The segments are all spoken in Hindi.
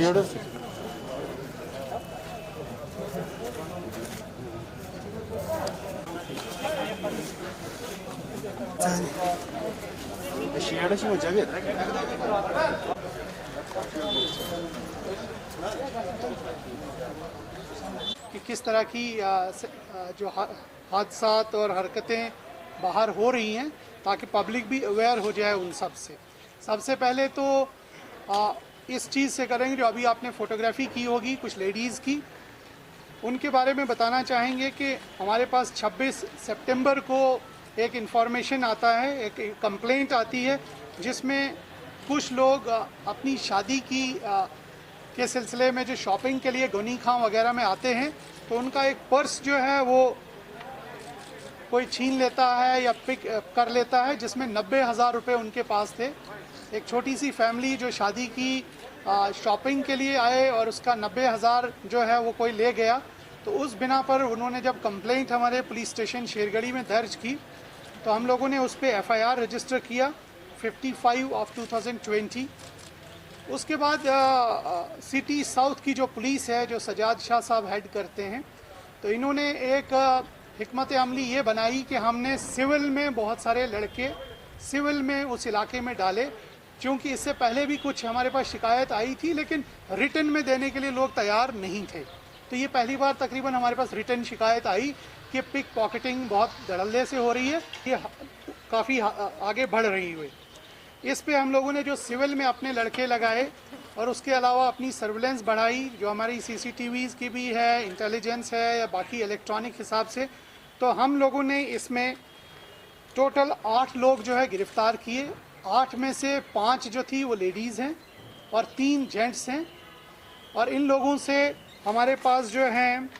Cheers. कि किस तरह की जो हादसात और हरकतें बाहर हो रही हैं ताकि पब्लिक भी अवेयर हो जाए उन सब से। सबसे पहले तो इस चीज़ से करेंगे जो अभी आपने फ़ोटोग्राफी की होगी कुछ लेडीज़ की, उनके बारे में बताना चाहेंगे कि हमारे पास 26 सितंबर को एक इन्फॉर्मेशन आता है, एक कंप्लेंट आती है जिसमें कुछ लोग अपनी शादी की के सिलसिले में जो शॉपिंग के लिए गोनी खां वगैरह में आते हैं तो उनका एक पर्स जो है वो कोई छीन लेता है या पिक कर लेता है जिसमें 90,000 रुपये उनके पास थे। एक छोटी सी फैमिली जो शादी की शॉपिंग के लिए आए और उसका 90,000 जो है वो कोई ले गया, तो उस बिना पर उन्होंने जब कंप्लेंट हमारे पुलिस स्टेशन शेरगढ़ी में दर्ज की तो हम लोगों ने उस पर FIR रजिस्टर किया 55 ऑफ 2020। उसके बाद सिटी साउथ की जो पुलिस है जो सजाद शाह साहब हेड करते हैं, तो इन्होंने एक हिकमत अमली ये बनाई कि हमने सिविल में बहुत सारे लड़के सिविल में उस इलाके में डाले, क्योंकि इससे पहले भी कुछ हमारे पास शिकायत आई थी लेकिन रिटर्न में देने के लिए लोग तैयार नहीं थे। तो ये पहली बार तकरीबन हमारे पास रिटर्न शिकायत आई कि पिक पॉकेटिंग बहुत धड़ल्ले से हो रही है, ये काफ़ी आगे बढ़ रही हुई। इस पे हम लोगों ने जो सिविल में अपने लड़के लगाए और उसके अलावा अपनी सर्विलेंस बढ़ाई जो हमारी CCTVs की भी है, इंटेलिजेंस है या बाकी इलेक्ट्रॉनिक हिसाब से, तो हम लोगों ने इसमें टोटल 8 लोग जो है गिरफ्तार किए। 8 में से 5 जो थी वो लेडीज़ हैं और 3 जेंट्स हैं। और इन लोगों से हमारे पास जो हैं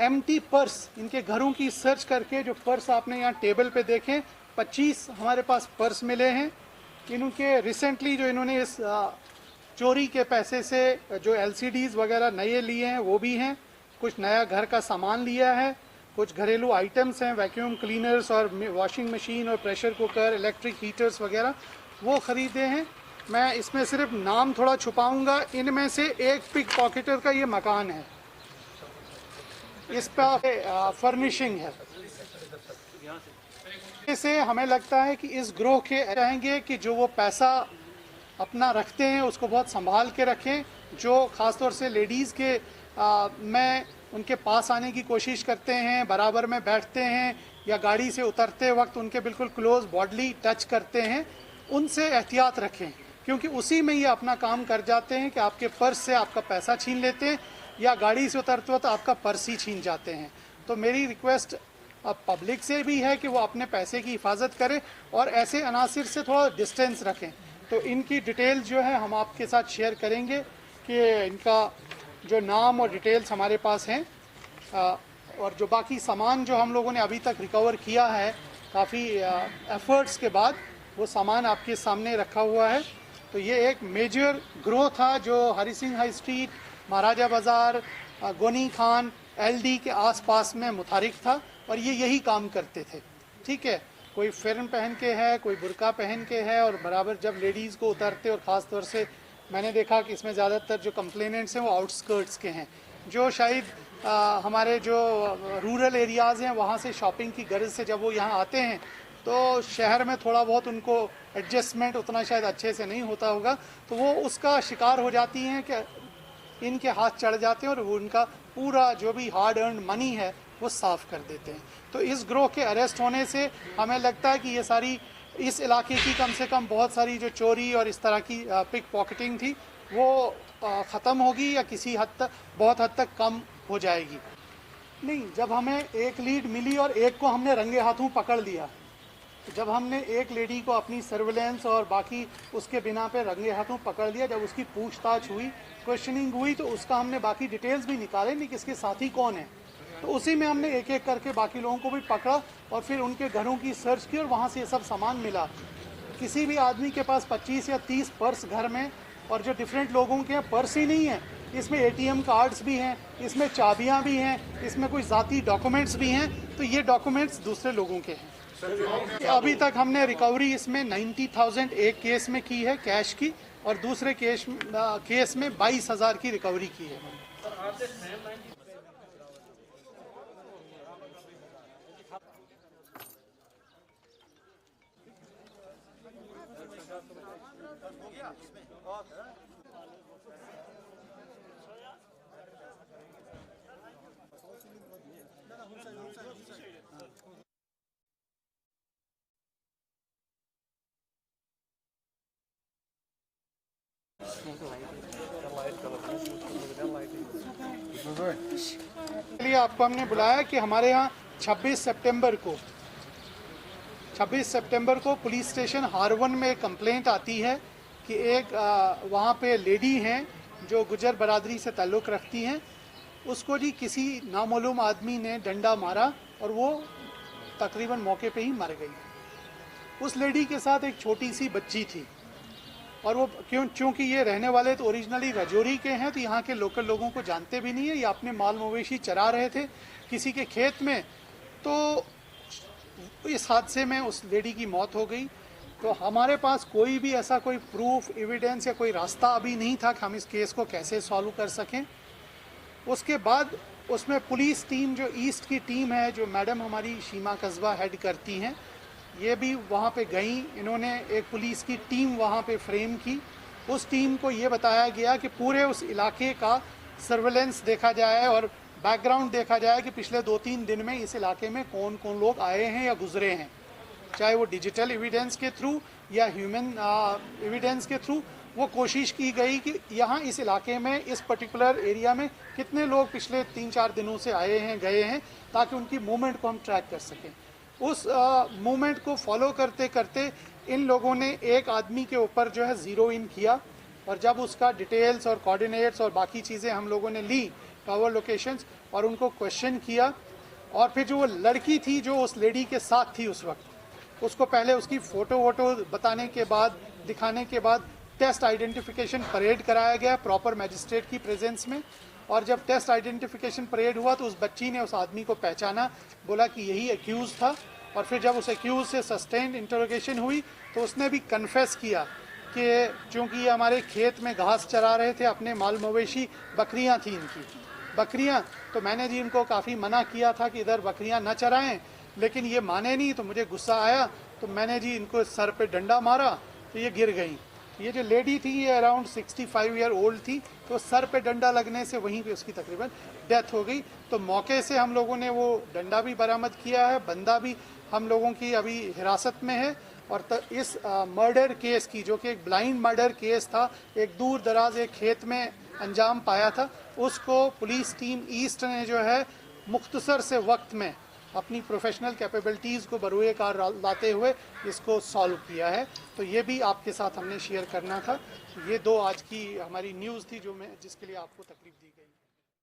एम्प्टी पर्स, इनके घरों की सर्च करके जो पर्स आपने यहाँ टेबल पे देखें 25 हमारे पास पर्स मिले हैं। इनके रिसेंटली जो इन्होंने इस चोरी के पैसे से जो LCDs वगैरह नए लिए हैं वो भी हैं, कुछ नया घर का सामान लिया है, कुछ घरेलू आइटम्स हैं, वैक्यूम क्लीनर्स और वॉशिंग मशीन और प्रेशर कुकर, इलेक्ट्रिक हीटर्स वगैरह वो ख़रीदे हैं। मैं इसमें सिर्फ नाम थोड़ा छुपाऊंगा। इनमें से एक पिक पॉकेटर का ये मकान है, इस पर फर्निशिंग है। से हमें लगता है कि इस ग्रोह के चाहेंगे कि जो वो पैसा अपना रखते हैं उसको बहुत संभाल के रखें, जो ख़ासतौर से लेडीज़ के में उनके पास आने की कोशिश करते हैं, बराबर में बैठते हैं या गाड़ी से उतरते वक्त उनके बिल्कुल क्लोज बॉडली टच करते हैं, उनसे एहतियात रखें, क्योंकि उसी में ये अपना काम कर जाते हैं कि आपके पर्स से आपका पैसा छीन लेते हैं या गाड़ी से उतरते वक्त आपका पर्स ही छीन जाते हैं। तो मेरी रिक्वेस्ट अब पब्लिक से भी है कि वो अपने पैसे की हिफाजत करें और ऐसे अनासिर से थोड़ा डिस्टेंस रखें। तो इनकी डिटेल्स जो है हम आपके साथ शेयर करेंगे कि इनका जो नाम और डिटेल्स हमारे पास हैं और जो बाकी सामान जो हम लोगों ने अभी तक रिकवर किया है काफ़ी एफर्ट्स के बाद, वो सामान आपके सामने रखा हुआ है। तो ये एक मेजर ग्रोथ था जो हरी सिंह हाई स्ट्रीट, महाराजा बाज़ार, गोनी खान, LD के आसपास में मुतारिक था और ये यही काम करते थे। ठीक है, कोई फ़िल्म पहन के है, कोई बुर्का पहन के है और बराबर जब लेडीज़ को उतारते, और ख़ास तौर से मैंने देखा कि इसमें ज़्यादातर जो कंप्लेनेंट्स हैं वो आउटस्कर्ट्स के हैं, जो शायद हमारे जो रूरल एरियाज़ हैं वहाँ से शॉपिंग की गर्ज से जब वो यहाँ आते हैं तो शहर में थोड़ा बहुत उनको एडजस्टमेंट उतना शायद अच्छे से नहीं होता होगा, तो वो उसका शिकार हो जाती हैं कि इनके हाथ चढ़ जाते हैं और वो उनका पूरा जो भी हार्ड अर्न मनी है वो साफ़ कर देते हैं। तो इस ग्रोह के अरेस्ट होने से हमें लगता है कि ये सारी इस इलाके की कम से कम बहुत सारी जो चोरी और इस तरह की पिक पॉकेटिंग थी वो ख़त्म होगी या किसी हद तक बहुत हद तक कम हो जाएगी। नहीं, जब हमें एक लीड मिली और एक को हमने रंगे हाथों पकड़ लिया, तो जब हमने एक लेडी को अपनी सर्विलेंस और बाकी उसके बिना पे रंगे हाथों पकड़ लिया, जब उसकी पूछताछ हुई, क्वेश्चनिंग हुई, तो उसका हमने बाकी डिटेल्स भी निकाले नहीं कि इसके साथी कौन है, तो उसी में हमने एक एक करके बाकी लोगों को भी पकड़ा और फिर उनके घरों की सर्च की और वहाँ से ये सब सामान मिला। किसी भी आदमी के पास 25 या 30 पर्स घर में, और जो डिफरेंट लोगों के हैं पर्स ही नहीं है, इसमें ATM कार्ड्स भी हैं, इसमें चाबियाँ भी हैं, इसमें कोई ज़ाती डॉक्यूमेंट्स भी हैं, तो ये डॉक्यूमेंट्स दूसरे लोगों के हैं। अभी तक हमने रिकवरी इसमें 90,000 एक केस में की है कैश की, और दूसरे केस में 22,000 की रिकवरी की है। इसलिए आपको हमने बुलाया कि हमारे यहाँ 26 सितंबर को पुलिस स्टेशन हारवन में एक कंप्लेंट आती है कि एक वहाँ पे लेडी हैं जो गुजर बरादरी से ताल्लुक़ रखती हैं, उसको जी किसी नामालूम आदमी ने डंडा मारा और वो तकरीबन मौके पे ही मर गई। उस लेडी के साथ एक छोटी सी बच्ची थी और वो चूँकि ये रहने वाले तो ओरिजिनली राजौरी के हैं, तो यहाँ के लोकल लोगों को जानते भी नहीं है। ये अपने माल मवेशी चरा रहे थे किसी के खेत में, तो इस हादसे में उस लेडी की मौत हो गई। तो हमारे पास कोई भी ऐसा कोई प्रूफ, एविडेंस या कोई रास्ता अभी नहीं था कि हम इस केस को कैसे सॉल्व कर सकें। उसके बाद उसमें पुलिस टीम, जो ईस्ट की टीम है, जो मैडम हमारी शीमा कस्बा हेड करती हैं, ये भी वहाँ पे गई। इन्होंने एक पुलिस की टीम वहाँ पे फ्रेम की। उस टीम को ये बताया गया कि पूरे उस इलाके का सर्वेलेंस देखा जाए और बैकग्राउंड देखा जाए कि पिछले 2-3 दिन में इस इलाके में कौन कौन लोग आए हैं या गुजरे हैं, चाहे वो डिजिटल एविडेंस के थ्रू या ह्यूमन एविडेंस के थ्रू। वो कोशिश की गई कि यहाँ इस इलाके में, इस पर्टिकुलर एरिया में कितने लोग पिछले 3-4 दिनों से आए हैं, गए हैं, ताकि उनकी मूवमेंट को हम ट्रैक कर सकें। उस मूवमेंट को फॉलो करते करते इन लोगों ने एक आदमी के ऊपर जो है ज़ीरो इन किया, और जब उसका डिटेल्स और कोऑर्डिनेट्स और बाकी चीज़ें हम लोगों ने ली, टावर लोकेशंस, और उनको क्वेश्चन किया, और फिर जो वो लड़की थी जो उस लेडी के साथ थी उस वक्त, उसको पहले उसकी फ़ोटो वोटो बताने के बाद, दिखाने के बाद टेस्ट आइडेंटिफिकेशन परेड कराया गया प्रॉपर मैजिस्ट्रेट की प्रेजेंस में। और जब टेस्ट आइडेंटिफिकेशन परेड हुआ तो उस बच्ची ने उस आदमी को पहचाना, बोला कि यही एक्यूज़ था। और फिर जब उस एक्यूज़ से सस्टेन्ड इंटरोगेशन हुई तो उसने भी कन्फेस किया कि चूँकि ये हमारे खेत में घास चरा रहे थे, अपने माल मवेशी, बकरियाँ थी इनकी, बकरियाँ, तो मैंने जी इनको काफ़ी मना किया था कि इधर बकरियाँ न चराएं, लेकिन ये माने नहीं। तो मुझे गुस्सा आया तो मैंने जी इनको सर पे डंडा मारा तो ये गिर गई। ये जो लेडी थी ये अराउंड 65 ईयर ओल्ड थी, तो सर पे डंडा लगने से वहीं पे उसकी तकरीबन डेथ हो गई। तो मौके से हम लोगों ने वो डंडा भी बरामद किया है, बंदा भी हम लोगों की अभी हिरासत में है। और इस मर्डर केस की, जो कि एक ब्लाइंड मर्डर केस था, एक दूर दराज एक खेत में अंजाम पाया था, उसको पुलिस टीम ईस्ट ने जो है मुख्तसर से वक्त में अपनी प्रोफेशनल कैपेबिलिटीज़ को बरूए कार लाते हुए इसको सॉल्व किया है। तो ये भी आपके साथ हमने शेयर करना था। ये 2 आज की हमारी न्यूज़ थी जो जिसके लिए आपको तकलीफ दी गई।